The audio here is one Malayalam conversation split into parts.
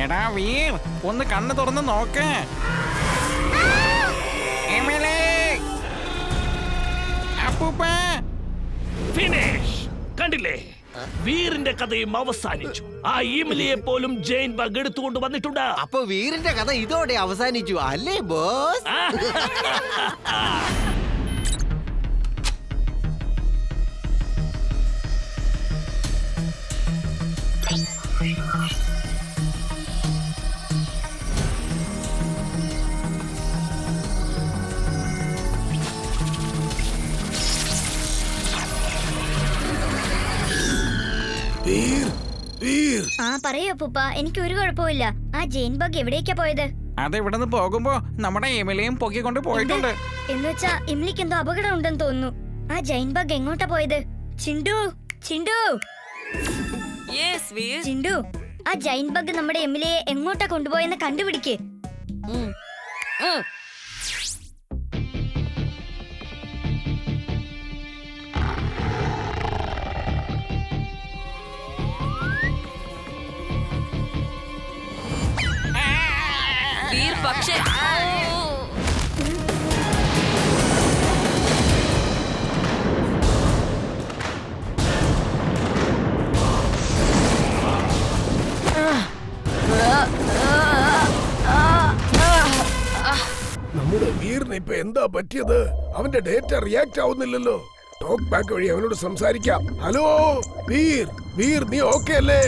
എടാ വീർ, ഒന്ന് കണ്ണ് തുറന്ന് നോക്ക്. അപ്പൂപ്പ ഫിനിഷ്. കണ്ടില്ലേ, വീറിന്റെ കഥയും അവസാനിച്ചു. ആ ഇമിലിയെ പോലും ജെയിൻ ബഗ് എടുത്തുകൊണ്ട് വന്നിട്ടുണ്ട്. അപ്പൊ വീറിന്റെ കഥ ഇതോടെ അവസാനിച്ചു അല്ലേ ബോസ്? ആ പറയൂ അപ്പൂപ്പ, എനിക്ക് ഒരു കുഴപ്പമില്ല. ആ ജെയിൻ ബഗ് എവിടേക്കാ പോയത്? അത് ഇവിടുന്ന് പോകുമ്പോ നമ്മുടെ എമിലിയും പൊക്കിക്കൊണ്ട് പോയിട്ടുണ്ട്. എന്നുവെച്ചാ ഇംലിക്ക് എന്തോ അപകടം ഉണ്ടെന്ന് തോന്നുന്നു. ആ ജെയിൻ ബഗ് എങ്ങോട്ടാ പോയത്? ചിണ്ടു, ചിണ്ടു, ചിണ്ടു, ആ ജെയിൻ ബഗ് നമ്മുടെ എമിലിയെ എങ്ങോട്ടാ കൊണ്ടുപോയെന്ന് കണ്ടുപിടിക്ക്. പക്ഷേ നമ്മുടെ വീറിന് ഇപ്പൊ എന്താ പറ്റിയത്? അവന്റെ ഡേറ്റ റിയാക്ട് ആവുന്നില്ലല്ലോ. ടോക്ക് ബാക്ക് വഴി അവനോട് സംസാരിക്കാം. ഹലോ വീർ, വീർ നീ ഓക്കെ അല്ലേ?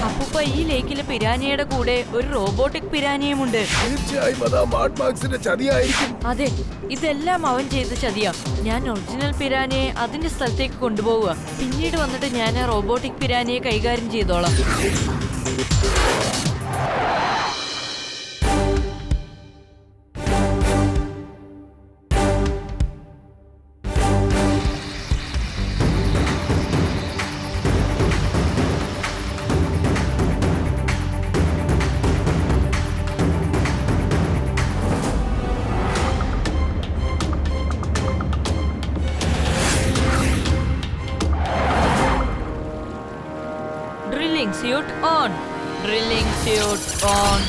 അപ്പൂപ്പ, ഈ ലേക്കിലെ പിരാനിയുടെ കൂടെ ഒരു റോബോട്ടിക് പിരാനിയുമുണ്ട്. തീർച്ചയായും അതാ മാഡ് മാക്സിന്റെ ചതിയായിരിക്കും. അതെ, ഇതെല്ലാം അവൻ ചെയ്ത ചതിയാ. ഞാൻ ഒറിജിനൽ പിരാനിയെ അതിന്റെ സ്ഥലത്തേക്ക് കൊണ്ടുപോവുക. പിന്നീട് വന്നിട്ട് ഞാൻ ആ റോബോട്ടിക് പിരാനിയെ കൈകാര്യം ചെയ്തോളാം. Drilling suit on. Drilling suit on.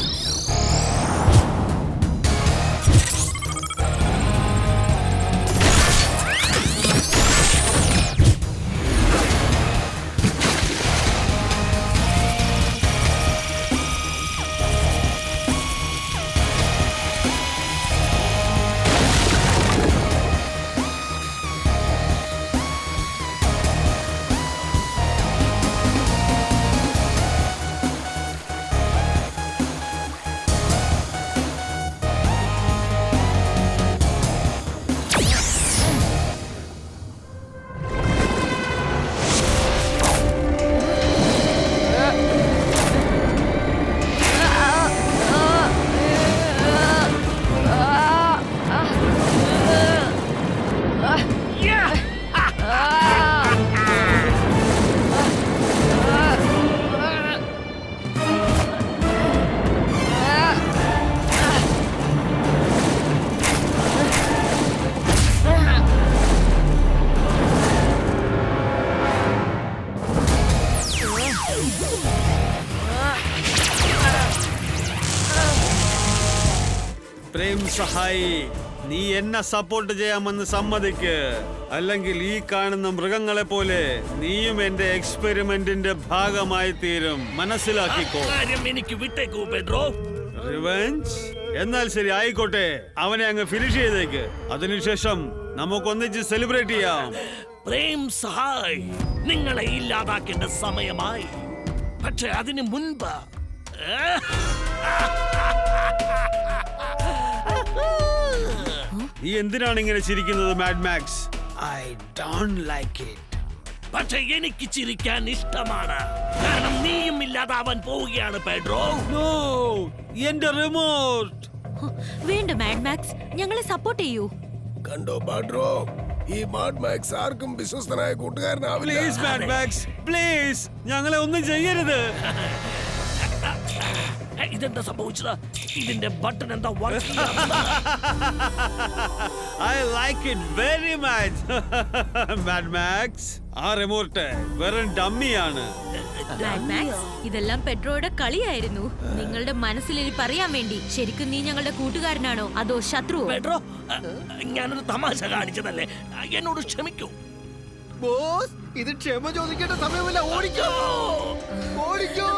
Prem സഹായി, നീ എന്നെ സപ്പോർട്ട് ചെയ്യാമെന്ന് സമ്മതിക്ക്. അല്ലെങ്കിൽ ഈ കാണുന്ന മൃഗങ്ങളെ പോലെ നീയും എന്റെ എക്സ്പെരിമെന്റിന്റെ ഭാഗമായി തീരും. മനസ്സിലാക്കിക്കോ. എനിക്ക് വിട്ടേക്കൂ പെഡ്രോ. റിവെഞ്ച്? എന്നാൽ ശരി, ആയിക്കോട്ടെ. അവനെ അങ്ങ് ഫിനിഷ് ചെയ്തേക്ക്. അതിനുശേഷം നമുക്കൊന്നിച്ച് സെലിബ്രേറ്റ് ചെയ്യാം. പ്രേം സഹായ്, നിങ്ങളെ ഇല്ലാതാക്കേണ്ട സമയമായി. പക്ഷെ അതിനു മുൻപ് നീ എന്തിനാണ് ഇങ്ങനെ ചിരിക്കുന്നത് Mad Max? I don't like it. പക്ഷെ എനിക്ക് ചിരിക്കാൻ ഇഷ്ടമാണ്. കാരണം നീയും ഇല്ലാതാവാൻ പോവുകയാണ് പെഡ്രോ. നോ, എന്റെ റിമോട്ട്. വേണ്ട മാഡ് മാക്സ്, ഞങ്ങളെ സപ്പോർട്ട് ചെയ്യൂ. കണ്ടോ പാഡ്രോ, ഈ മാഡ് മാക്സ് ആർക്കും വിശ്വസ്തനായ കൂട്ടുകാരനാവില്ല. പ്ലീസ് മാഡ് മാക്സ്, പ്ലീസ് ഞങ്ങളെ ഒന്നും ചെയ്യരുത്. ഇതെന്താ സംഭവിച്ചത്? ഇതിന്റെ ബട്ടൺ എന്താ work? I like it very much. Mad Max, ആ റിമോട്ട് വെറും ഡമ്മിയാണ്. ഇതെല്ലാം പെട്രോയുടെ കളിയായിരുന്നു. നിങ്ങളുടെ മനസ്സിൽ ഇനി പറയാൻ വേണ്ടി. ശരിക്കും നീ ഞങ്ങളുടെ കൂട്ടുകാരനാണോ അതോ ശത്രുവോ? പെട്രോ, ഞാനൊരു തമാശ കാണിച്ചതല്ലേ, എന്നോട് ക്ഷമിക്കൂ. ബോസ്, ഇത് ക്ഷമ ചോദിക്കേണ്ട സമയമല്ല. ഓടിക്കോ, ഓടിക്കോ.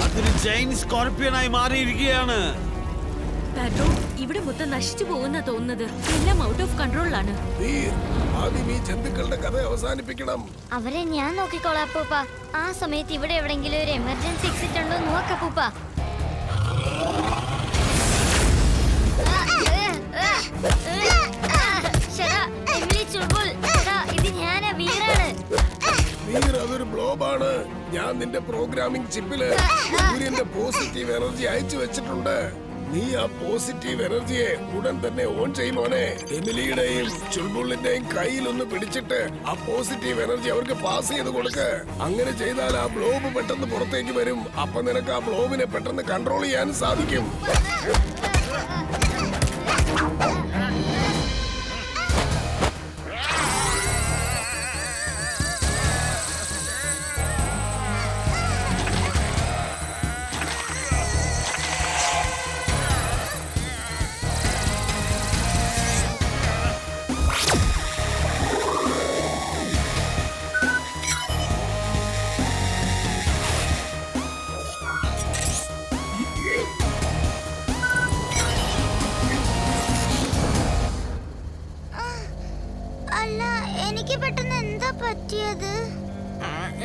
അതൊരു ജൈൻ സ്കോർപ്പിയനായി മാറിയിരിക്കുകയാണ്. പെട്രോ, ഇവിടെ മൊത്തം നശിച്ചു പോകുന്ന തോന്നുന്നത്. എല്ലാം ഔട്ട് ഓഫ് കൺട്രോളിലാണ്. വീർ, ആദ്യം ഈ ജന്തുക്കളുടെ കഥ അവസാനിപ്പിക്കണം. അവരെ ഞാൻ നോക്കിക്കോളാം അപ്പൂപ്പ. ആ സമയത്ത് ഇവിടെ എവിടെങ്കിലും ഒരു എമർജൻസി എക്സിറ്റ് ഉണ്ടോ നോക്ക അപ്പൂപ്പ. ഇത് ഞാനാ, വീരാണ്. വീർ, അതൊരു ബ്ലോബാണ്. ഞാൻ നിന്റെ പ്രോഗ്രാമിംഗ് ചിപ്പില് സൂര്യന്റെ പോസിറ്റീവ് എനർജി അയച്ചു വെച്ചിട്ടുണ്ട്. നീ ആ പോസിറ്റീവ് എനർജിയെ ഉടൻ തന്നെ ഓൺ ചെയ്യുമോനെ. എമിലിയുടെയും ചുൾബുള്ളിന്റെയും കയ്യിലൊന്ന് പിടിച്ചിട്ട് ആ പോസിറ്റീവ് എനർജി അവർക്ക് പാസ് ചെയ്ത് കൊടുക്ക്. അങ്ങനെ ചെയ്താൽ ആ ബ്ലോബ് പെട്ടെന്ന് പുറത്തേക്ക് വരും. അപ്പൊ നിനക്ക് ആ ബ്ലോബിനെ പെട്ടെന്ന് കൺട്രോൾ ചെയ്യാൻ സാധിക്കും.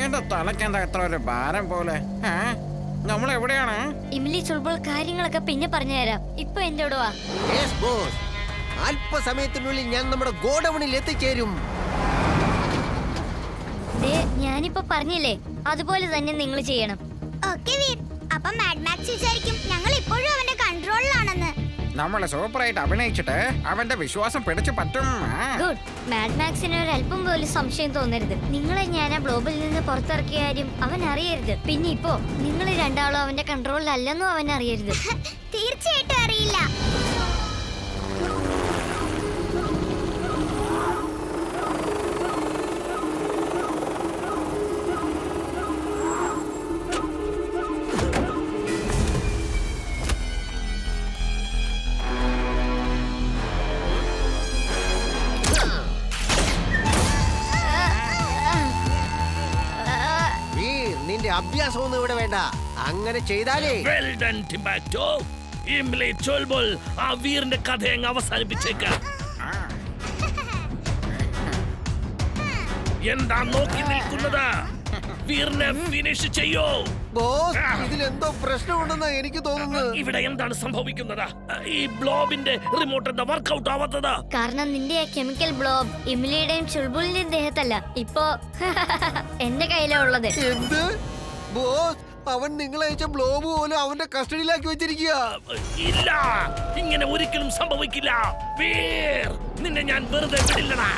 എന്റെ തലക്കെന്താ എത്ര ഒരു ഭാരം പോലെ? നമ്മൾ എവിടെയാണ്? ഇമിലി ചുൾബുൾ കാര്യങ്ങളൊക്കെ പിന്നെ പറഞ്ഞു തരാം. ഇപ്പൊ എന്റെ കൂടെ വാ. യെസ് ബോസ്, അല്പസമയത്തിനുള്ളിൽ ഞാൻ നമ്മുടെ ഗോഡൌണിൽ എത്തിച്ചേരും. ഞാനിപ്പോ പറഞ്ഞില്ലേ, അതുപോലെ തന്നെ നിങ്ങൾ ചെയ്യണം. ഓക്കേ വീർ, അപ്പൊ മാഡ് മാക്സ് വിചാരിക്കും ഞങ്ങൾ ഇപ്പോഴും അവന്റെ കൺട്രോളിലാണെന്ന്. നമ്മള് സൂപ്പറായിട്ട് അഭിനയിച്ചിട്ട് അവന്റെ വിശ്വാസം പിടിച്ചു പറ്റും. ഗുഡ്. മാഡ് മാക്സിന് ഒരല്പം പോലും സംശയം തോന്നരുത്. നിങ്ങളെ ഞാൻ ആ ഗ്ലോബിൽ നിന്ന് പുറത്തിറക്കിയ കാര്യം അവൻ അറിയരുത്. പിന്നെ ഇപ്പോ നിങ്ങൾ രണ്ടാളും അവന്റെ കൺട്രോളിലല്ലെന്നും അവൻ അറിയരുത്. തീർച്ചയായിട്ടും അറിയില്ല. നിന്റെ അഭ്യാസമൊന്നും ഇവിടെ വേണ്ട. അങ്ങനെ ചെയ്താലേ വെൽ ഡൺ ടിംബാക്ടോ. ഇംലി ചുൾബുൾ, ആ വീറിന്റെ കഥ അങ്ങ് അവസാനിപ്പിച്ചേക്കാം. എന്താ നോക്കി നിൽക്കുന്നത്? വീറിനെ ഫിനിഷ് ചെയ്യോ. ബോസ്, ഇതിലെന്തോ പ്രശ്നമുണ്ടെന്നാ എനിക്ക് തോന്നുന്നത്. ഇവിടെ എന്താണ് സംഭവിക്കുന്നത്? ഈ ബ്ലോബിന്റെ റിമോട്ട് എന്താ വർക്ക്ഔട്ട് ആവാത്തത്? കാരണം നിന്റെ ആ കെമിക്കൽ ബ്ലോബ് ഇമിലിയുടെയും ചുൾബുളിന്റെയും ദേഹത്തല്ല, ഇപ്പോ എന്റെ കയ്യിലാ ഉള്ളത്. എന്ത് ബോസ്? അവൻ നിങ്ങളയച്ച ബ്ലോബ് പോലും അവന്റെ കസ്റ്റഡിയിലാക്കി വെച്ചിരിക്കുക. ഇല്ല, ഇങ്ങനെ ഒരിക്കലും സംഭവിക്കില്ല. വീർ, നിന്നെ ഞാൻ വെറുതെ വിടില്ലടാ.